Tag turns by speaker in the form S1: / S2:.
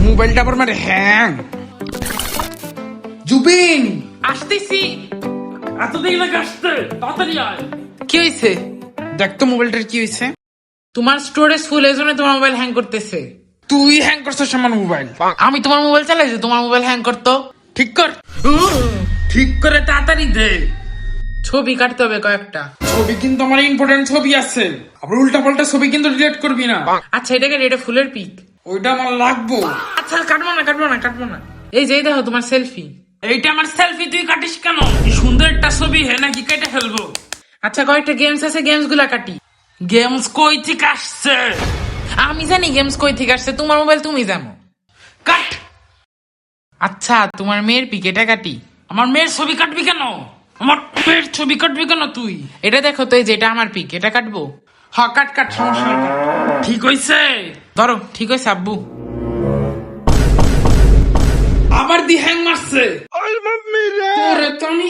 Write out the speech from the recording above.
S1: মোবাইলটা আবার মানে হ্যাং। জুবিন
S2: আসতেছি। এতদিন লাগে আসতে, তাড়াতাড়ি আয়। কি হয়েছে?
S1: দেখ তো মোবাইলটার কি হয়েছে।
S2: তোমার স্টোরেজ ফুল, এই জন্য তোমার মোবাইল হ্যাং করতেছে।
S1: তুই হ্যাং করছিস আমার মোবাইল।
S2: আমি তোমার মোবাইল চালাই যে তোমার মোবাইল হ্যাং করতো।
S1: ঠিক কর।
S2: ঠিক করে তাড়াতাড়ি দে। ছবি কাটতে হবে কয়েকটা।
S1: ছবি কিন্তু আমার ইম্পর্টেন্ট ছবি আছে, আবার উল্টা পাল্টা ছবি কিন্তু ডিলিট করবি না।
S2: আচ্ছা এটাকে, এটা ফুলের পিক।
S1: ওইটা আমার লাগবো।
S2: আচ্ছা কাটবো না। এই যে দেখো তোমার সেলফি। এইটা আমার সেলফি, তুই কাটিস কেন? কি সুন্দর একটা ছবি, হ্যাঁ নাকি কেটে ফেলবো? আচ্ছা কয়েকটা গেমস আছে, গেমস গুলা কাটি। গেমস কই থেকে আসছে? আমি জানি গেমস কই থেকে আসছে, তোমার মোবাইল তুমি জানো। কাট। আচ্ছা তোমার মেয়ের পিক, এটা কাটি। আমার মেয়ের ছবি কাটবি কেন? আমার মেয়ের ছবি কাটবি কেন তুই? এটা দেখো তো, এই যে এটা আমার পিক, এটা কাটবো।
S1: হ্যাঁ কাট সমস্যা নেই।
S2: ঠিক হইছে? ধরো, ঠিক হইছে আব্বু।
S1: আবার দি হ্যাং মারছে। তোরে তো আমি